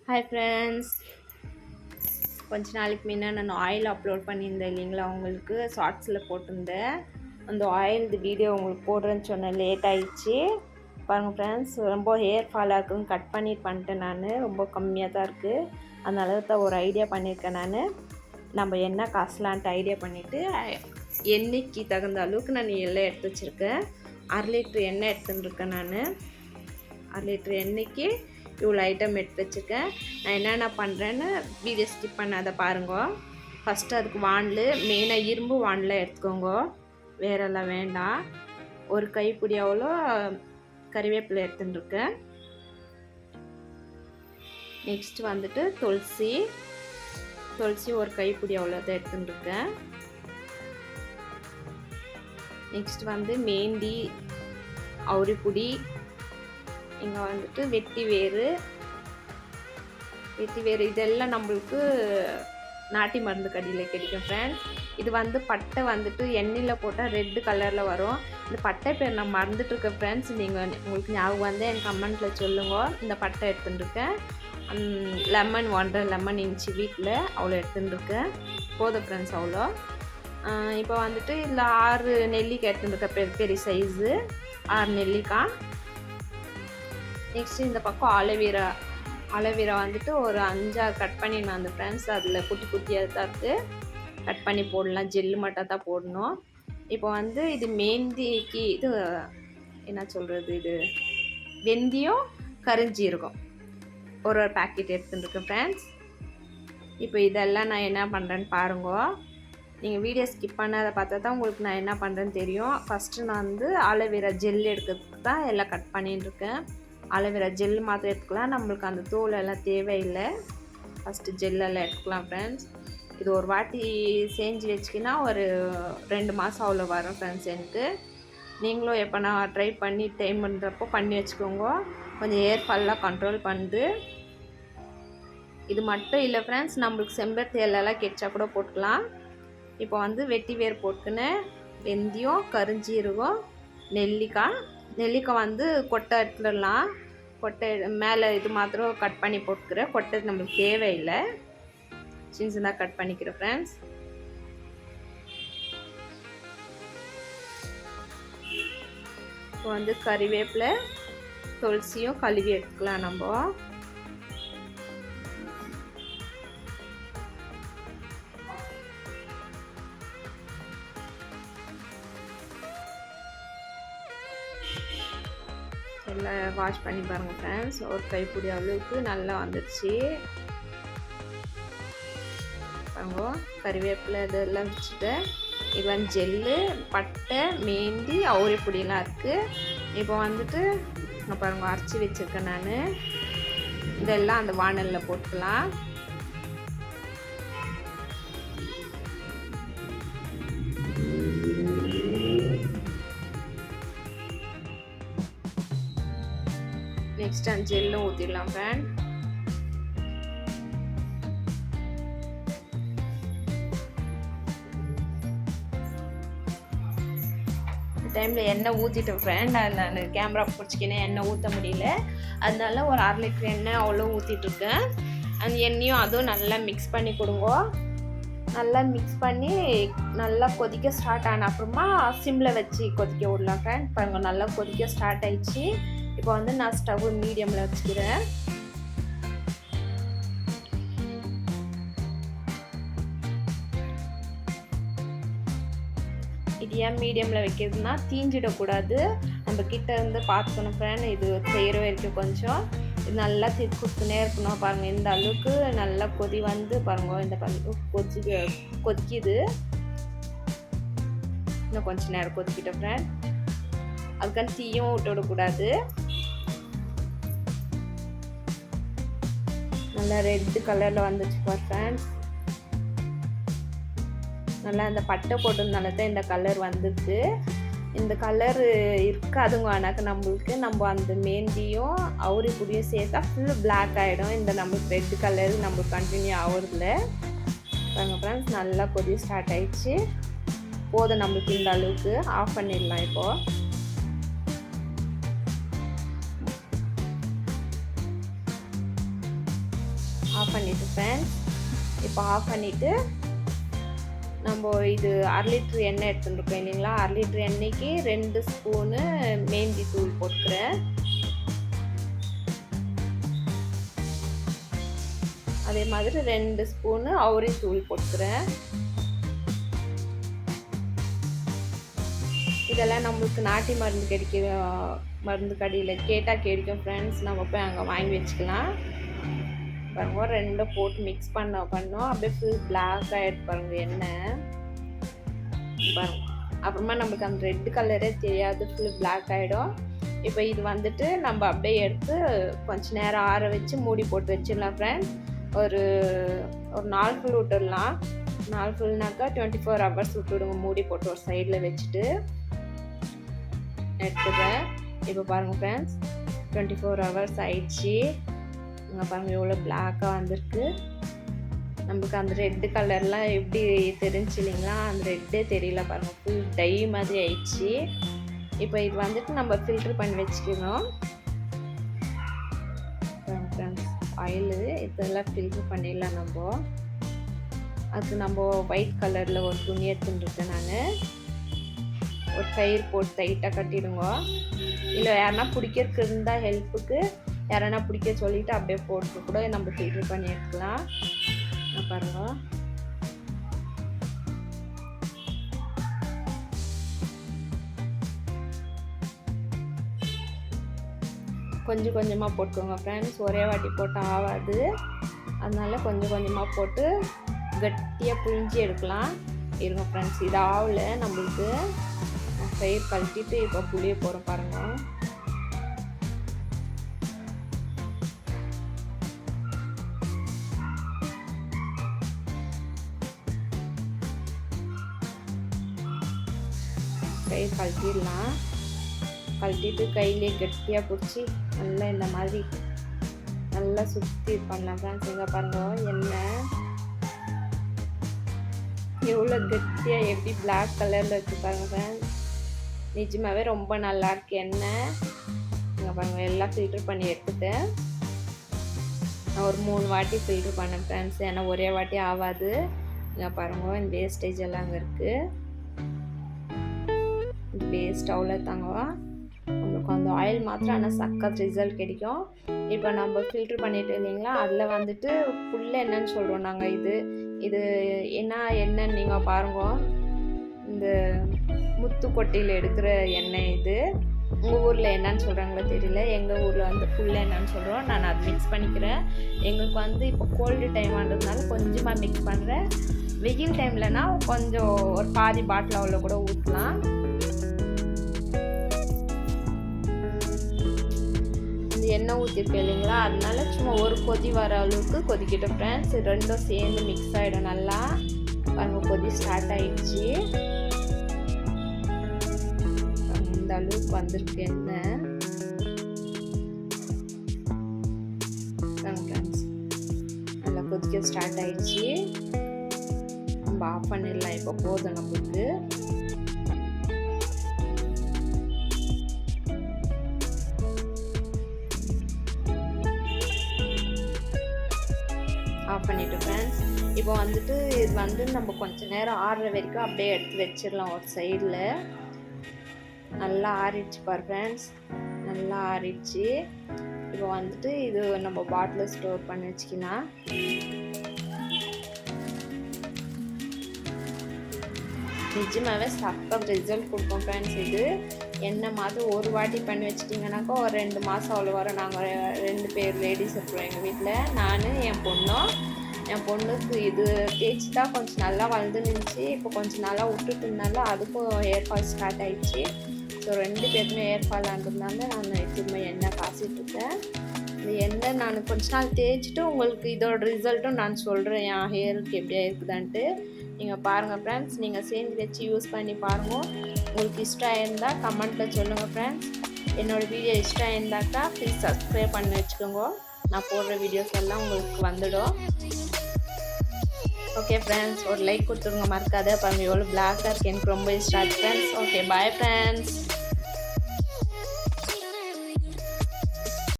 Hi friends. கொஞ்ச நாளைக்கு முன்னே நான் ஆயில் அப்லோட் பண்ணியிருந்தேன் இல்லைங்களா, உங்களுக்கு ஷார்ட்ஸில் போட்டிருந்தேன். அந்த ஆயில் வீடியோ உங்களுக்கு போடுறேன்னு சொன்னேன், லேட் ஆகிடுச்சு. பாருங்கள் ஃப்ரெண்ட்ஸ், ரொம்ப ஹேர் ஃபாலாக இருக்குன்னு கட் பண்ணிட்டேன். நான் ரொம்ப கம்மியாக தான் இருக்குது. அதனால தான் ஒரு ஐடியா பண்ணியிருக்கேன். நம்ம எண்ணெய் காசலான்ட்டு ஐடியா பண்ணிவிட்டு எண்ணெய்க்கு தகுந்த அளவுக்கு நான் எல்லாம் எடுத்து வச்சுருக்கேன். 1/2 லிட்டர் எண்ணெய் எடுத்துட்டுருக்கேன். நான் 1/2 லிட்டர் எண்ணெய்க்கு இவ்வளோ ஐட்டம் எடுத்து வச்சுருக்கேன். நான் என்னென்ன பண்ணுறேன்னு வீடியோ ஸ்கிப் பண்ணாத பாருங்க. ஃபஸ்ட்டு அதுக்கு வானல், மெயினாக இரும்பு வானலில் எடுத்துக்கோங்க, வேறெல்லாம் வேண்டாம். ஒரு கைப்பிடி அவ்வளோ கறிவேப்பிலை எடுத்துட்டுருக்கேன். நெக்ஸ்ட் வந்துட்டு துளசி ஒரு கைப்பிடி அவ்வளோ தான் எடுத்துட்டுருக்கேன். நெக்ஸ்ட் வந்து மேந்தி, அவுரிப்பொடி, இங்கே வந்துட்டு வெட்டி வேறு இதெல்லாம் நம்மளுக்கு நாட்டு மருந்து கடையில் கிடைக்கும் ஃப்ரெண்ட்ஸ். இது வந்து பட்டை வந்துட்டு எண்ணெயில் போட்டால் ரெட்டு கலரில் வரும். இந்த பட்டை பேர் நான் மறந்துட்டுருக்கேன் ஃப்ரெண்ட்ஸ். நீங்கள் உங்களுக்கு ஞாபகம் வந்து என் கமெண்ட்டில் சொல்லுங்க. இந்த பட்டை எடுத்துட்டுருக்கேன். லெமன் 1.5 லெமன் இன்ச்சு வீட்டில் அவ்வளோ எடுத்துட்டுருக்கேன். போதும் ஃப்ரெண்ட்ஸ், அவ்வளோ. இப்போ வந்துட்டு இதில் 6 நெல்லிக்காய் எடுத்துட்டுருக்கேன், பெரிய சைஸு 6 நெல்லிக்காய். நெக்ஸ்ட்டு இந்த பக்கம் அலோவேரா வந்துட்டு ஒரு 5-6 கட் பண்ணி நான் அந்த ஃப்ரெண்ட்ஸ், அதில் குட்டி குட்டியாக தான் இருக்குது, கட் பண்ணி போடலாம். ஜெல்லு மட்டும் தான் போடணும். இப்போ வந்து இது மேந்திக்கு இது என்ன சொல்கிறது, இது வெந்தயம் கரிஞ்சீரகம் ஒரு பேக்கெட் எடுத்துட்டுருக்கேன் ஃப்ரெண்ட்ஸ். இப்போ இதெல்லாம் நான் என்ன பண்ணுறேன்னு பாருங்க. நீங்கள் வீடியோ ஸ்கிப் பண்ணாத பார்த்தா தான் உங்களுக்கு நான் என்ன பண்ணுறேன்னு தெரியும். ஃபஸ்ட்டு நான் வந்து அலோவேரா ஜெல் எடுக்கிறதுக்கு தான் எல்லாம் கட் பண்ணிட்டுருக்கேன். அலோவேரா ஜெல் மாத்திரம் எடுத்துக்கலாம், நம்மளுக்கு அந்த தோல் எல்லாம் தேவையில்லை. ஃபஸ்ட்டு ஜெல்லெல்லாம் எடுத்துக்கலாம் ஃப்ரெண்ட்ஸ். இது ஒரு வாட்டி செஞ்சு வச்சுக்கினா ஒரு 2 மாதம் அவ்வளோ வரும் ஃப்ரெண்ட்ஸ். எனக்கு நீங்களும் எப்போ நான் ட்ரை பண்ணி டைம் பண்ணுறப்போ பண்ணி வச்சுக்கோங்க. கொஞ்சம் ஹேர் ஃபால்லாம் கண்ட்ரோல் பண்ணுது. இது மட்டும் இல்லை ஃப்ரெண்ட்ஸ், நம்மளுக்கு செம்பருத்தி இலையெல்லாம் கெச்சா கூட போட்டுக்கலாம். இப்போ வந்து வெட்டி வேர் போட்டுக்கினேன், வெந்தயம், கரிஞ்சீரகம், நெல்லிக்காய் வந்து கொட்டை எடுத்துடலாம். கொட்டை மேலே இது மாத்திரம் கட் பண்ணி போட்டுக்கிறேன். கொட்டை நம்மளுக்கு தேவையில்லை, சின்னதாக கட் பண்ணிக்கிறேன் ஃப்ரெண்ட்ஸ். இப்போ வந்து கறிவேப்பிலை, துளசியும் கழுவி எடுத்துக்கலாம் நம்ம. எல்லாம் வாஷ் பண்ணி பாருங்கள் ஃப்ரெண்ட்ஸ். ஒரு கைப்பிடி அளவுக்கு நல்லா வந்துடுச்சு பாருங்க. கறிவேப்பிலை இதெல்லாம் வச்சுட்டு இது வந்து ஜெல்லு, பட்டை, மேந்தி, அவுரிப்பொடியெல்லாம் இருக்குது. இப்போ வந்துட்டு நான் பாருங்க அரைச்சி வச்சுருக்கேன் நான். இதெல்லாம் அந்த வானலில் போட்டுக்கலாம். நெக்ஸ்ட் அந்த ஜெல்லும் ஊற்றிடலாம் ஃப்ரெண்ட். டைமில் எண்ணெய் ஊற்றிட்டேன் ஃப்ரெண்ட். அதில் நான் கேமரா பிடிச்சிக்கினேன், எண்ணெய் ஊற்ற முடியல. அதனால ஒரு 1/2 லிட்டர் எண்ணெய் அவ்வளோ ஊற்றிட்டுருக்கேன். அந்த எண்ணெயும் அதுவும் நல்லா மிக்ஸ் பண்ணி கொடுங்க. நல்லா மிக்ஸ் பண்ணி நல்லா கொதிக்க ஸ்டார்ட் ஆன அப்புறமா சிம்மில் வச்சு கொதிக்க விடலாம் ஃப்ரெண்ட். பாருங்கள், நல்லா கொதிக்க ஸ்டார்ட் ஆயிடுச்சு. இப்போ வந்து நான் ஸ்டவ் மீடியமில் வச்சுக்கிறேன். இது ஏன் மீடியமில் வைக்கிறதுனா தீஞ்சிடக்கூடாது, நம்ம கிட்ட இருந்து பார்த்துக்கணும் ஃப்ரெண்ட். இது செய்கிற வரைக்கும் கொஞ்சம் இது நல்லா கொடுத்துனே இருக்கணும். பாருங்கள், இந்த அளவுக்கு நல்லா கொதி வந்து பாருங்கள், இந்த கொதிக்குது. இன்னும் கொஞ்சம் நேரம் கொதிக்கிட்டோம் ஃப்ரெண்ட். அதுக்கான தீயும் விட்டுவிடக்கூடாது. நல்லா ரெட் கலரில் வந்துச்சு பார் ஃப்ரெண்ட்ஸ். நல்லா இந்த பட்டை போட்டதுனால தான் இந்த கலர் வந்துடுது. இந்த கலர் இருக்காதுங்க. ஆனாக்க நம்மளுக்கு நம்ம அந்த மேந்தியும் அவுரிப்பொடியும் சேர்த்தா ஃபுல்லு பிளாக் ஆகிடும். இந்த நம்மளுக்கு ரெட் கலர் நம்மளுக்கு கண்டினியூ ஆகுறதுல பாருங்க ஃப்ரெண்ட்ஸ். நல்லா கொதி ஸ்டார்ட் ஆயிடுச்சு. போதும் நம்மளுக்கு இந்த அளவுக்கு. ஆஃப் பண்ணிடலாம் இப்போது. ஆஃப் பண்ணிவிட்டு ஃப்ரெண்ட்ஸ், இப்போ ஆஃப் பண்ணிவிட்டு நம்ம இது 1/2 லிட்டர் எண்ணெய் எடுத்துருக்கோம் இல்லைங்களா, 1/2 லிட்டர் எண்ணெய்க்கு 2 ஸ்பூனு மேந்தி தூள் போட்டுக்கிறேன். அதே மாதிரி 2 ஸ்பூனு அவுரி தூள் போட்டுக்கிறேன். இதெல்லாம் நம்மளுக்கு நாட்டு மருந்து கடையில் கேட்டால் கிடைக்கும் ஃப்ரெண்ட்ஸ், நம்ம போய் அங்கே வாங்கி வச்சுக்கலாம். பாருங்க, 2 போட்டு மிக்ஸ் பண்ணோம் அப்படியே ஃபுல் பிளாக் ஆகிடுது பாருங்க எண்ணெய் பாருங்க. அப்புறமா நம்மளுக்கு அந்த ரெட் கலரே தெரியாது, ஃபுல் பிளாக் ஆகிடும். இப்போ இது வந்துட்டு நம்ம அப்படியே எடுத்து கொஞ்சம் நேரம் ஆற வச்சு மூடி போட்டு வச்சிடலாம் ஃப்ரெண்ட்ஸ். ஒரு 4 ஃபுல் விட்டுடலாம். 4 ஃபுல்னாக்கா 24 ஹவர்ஸ் விட்டுடுங்க மூடி போட்டு ஒரு சைடில் வச்சுட்டு எடுத்துக்கிறேன். இப்போ பாருங்கள் ஃப்ரெண்ட்ஸ், 24 ஹவர்ஸ் ஆயிடுச்சு. இங்கே பாருங்கள் எவ்வளோ பிளாக்காக வந்திருக்கு. நமக்கு அந்த ரெட்டு கலர்லாம் எப்படி தெரிஞ்சு இல்லைங்களா, அந்த ரெட்டே தெரியல பாருங்கள், ஃபுல் டை மாதிரி ஆயிடுச்சு. இப்போ இது வந்துட்டு நம்ம ஃபில்ட்ரு பண்ணி வச்சுக்கணும் ஃப்ரெண்ட்ஸ். ஆயிலு இதெல்லாம் ஃபில்ட்ரு பண்ணிடலாம் நம்ம. அதுக்கு நம்ம ஒயிட் கலரில் ஒரு துணி எடுத்துட்டுருக்கேன் நான். ஒரு கயிறு போட்டு டைட்டாக கட்டிடுங்க. இல்லை யாருன்னா பிடிக்கிறதுக்கு இருந்தால் ஹெல்ப்புக்கு யாரனா பிடிக்க சொல்லிவிட்டு அப்படியே போட்டு கூட நம்ம ஃபில்ட்ரு பண்ணி எடுக்கலாம். பாருங்க, கொஞ்சம் கொஞ்சமாக போட்டுக்கோங்க ஃப்ரெண்ட்ஸ், ஒரே வாட்டி போட்டால் ஆகாது. அதனால கொஞ்சம் கொஞ்சமாக போட்டு கட்டியாக புழிஞ்சி எடுக்கலாம். இருங்க ஃப்ரெண்ட்ஸ், இது ஆகலை நம்மளுக்கு. கயிறு கழட்டிட்டு இப்போ புளிய போகிறோம் பாருங்கள். கயிறு கழட்டிடலாம். கழட்டிட்டு கையிலே கட்டியாக பிடிச்சி நல்லா இந்த மாதிரி நல்லா சுற்றி பண்ணலாம் ஃப்ரெண்ட்ஸ். இங்கே பாருங்க எண்ணெய் எவ்வளோ கட்டியாக எப்படி பிளாக் கலரில் இருக்குது பாருங்க ஃப்ரெண்ட்ஸ். நிஜமாகவே ரொம்ப நல்லா இருக்கு எண்ணெய். இங்கே பாருங்கள் எல்லாம் ஃபில்ட்ரு பண்ணி எடுத்துட்டேன். நான் ஒரு 3 வாட்டி ஃபில்ட்ரு பண்ணேன் ஃப்ரெண்ட்ஸ், ஏன்னா ஒரே வாட்டி ஆகாது. இங்கே பாருங்க இந்த வேஸ்டேஜ் எல்லாம் அங்கே இருக்குது. வேஸ்ட் அவ்வளோ தாங்க, நம்மளுக்கு அந்த ஆயில் மாத்திரம் ஆனால் சக்கத் ரிசல்ட் கிடைக்கும். இப்போ நம்ம ஃபில்ட்ரு பண்ணிட்டு இல்லைங்களா, அதில் வந்துட்டு புல்ல என்னன்னு சொல்கிறோம் நாங்கள். இது என்னன்னு நீங்கள் பாருங்க. இந்த முத்துக்கொட்டையில் எடுக்கிற எண்ணெய் இது. உங்கள் ஊரில் என்னன்னு சொல்கிறாங்களோ தெரியல, எங்கள் ஊரில் வந்து புல்ல என்னன்னு சொல்கிறோம். நான் அதை மிக்ஸ் பண்ணிக்கிறேன். எங்களுக்கு வந்து இப்போ கோல்டு டைம் ஆனதுனால கொஞ்சமாக மிக்ஸ் பண்ணுறேன். வெயில் டைம்லனா கொஞ்சம் ஒரு பாதி பாட்டில் அவ்வளோ கூட ஊற்றலாம். எண்ணெய் ஊற்றிருக்கு இல்லைங்களா, அதனால சும்மா ஒரு கொதி வர அளவுக்கு கொதிக்கிட்டோம் ஃப்ரெண்ட்ஸ். ரெண்டும் சேர்ந்து மிக்ஸ் ஆகிடும் நல்லா. பாருங்க கொதி ஸ்டார்ட் ஆகிடுச்சு. இந்த அளவுக்கு வந்திருக்கு எண்ணெய் ஃப்ரெண்ட்ஸ். நல்லா கொதிக்க ஸ்டார்ட் ஆகிடுச்சு. நம்ம ஆஃப் பண்ணிடலாம். இப்போ போதும் நம்மளுக்கு. ஆஃப் பண்ணிவிட்டு ஃப்ரெண்ட்ஸ், இப்போ வந்துட்டு இது வந்து நம்ம கொஞ்சம் நேரம் ஆறுற வரைக்கும் அப்படியே எடுத்து வச்சிடலாம் ஒரு சைடில். நல்லா ஆறிடுச்சு பாரு ஃப்ரெண்ட்ஸ், நல்லா ஆறிடுச்சு. இப்போ வந்துட்டு இது நம்ம பாட்டிலில் ஸ்டோர் பண்ணி வச்சுக்கலாம். நிஜமாகவே சக்கர் ரிசல்ட் கொடுப்போம் ஃப்ரெண்ட்ஸ். இது எண்ணெய் மாதிரி ஒரு வாட்டி பண்ணி வச்சிட்டிங்கனாக்கா ஒரு 2 மாதம் அவ்வளோ வரும். நாங்கள் 2 பேர் லேடிஸ் இருக்கிறோம் எங்கள் வீட்டில், நான் என் பொண்ணும். என் பொண்ணுக்கு இது தேய்ச்சி தான் கொஞ்சம் நல்லா வளர்ந்து நின்றுச்சு. இப்போ கொஞ்சம் நல்லா விட்டுட்டு இருந்தாலும் அதுக்கும் ஹேர் ஃபால் ஸ்டார்ட் ஆகிடுச்சு. ஸோ 2 பேருமே ஹேர் ஃபால் ஆனதுனால நான் திரும்ப எண்ணெய் காசிட்ருக்கேன். இந்த எண்ணெய் நான் கொஞ்ச நாள் தேய்ச்சிட்டு உங்களுக்கு இதோட ரிசல்ட்டும் நான் சொல்கிறேன் என் ஹேருக்கு எப்படியா இருக்குதான்ட்டு. நீங்கள் பாருங்கள் ஃப்ரெண்ட்ஸ், நீங்கள் சேர்ந்து வச்சு யூஸ் பண்ணி பாருங்கள். உங்களுக்கு இஷ்டம் இருந்தால் கமெண்ட்டில் சொல்லுங்கள் ஃப்ரெண்ட்ஸ். என்னோடய வீடியோ இஷ்டம் இருந்தாக்கா ப்ளீஸ் சப்ஸ்கிரைப் பண்ணி வச்சுக்கோங்க. நான் போடுற வீடியோஸ் எல்லாம் உங்களுக்கு வந்துடும். ஓகே ஃப்ரெண்ட்ஸ், ஒரு லைக் கொடுத்துருங்க மறக்காத. பாருங்கள் எவ்வளோ பிளாக்காக இருக்குது, எனக்கு ரொம்ப இஷ்டம் ஃப்ரெண்ட்ஸ். Okay bye friends.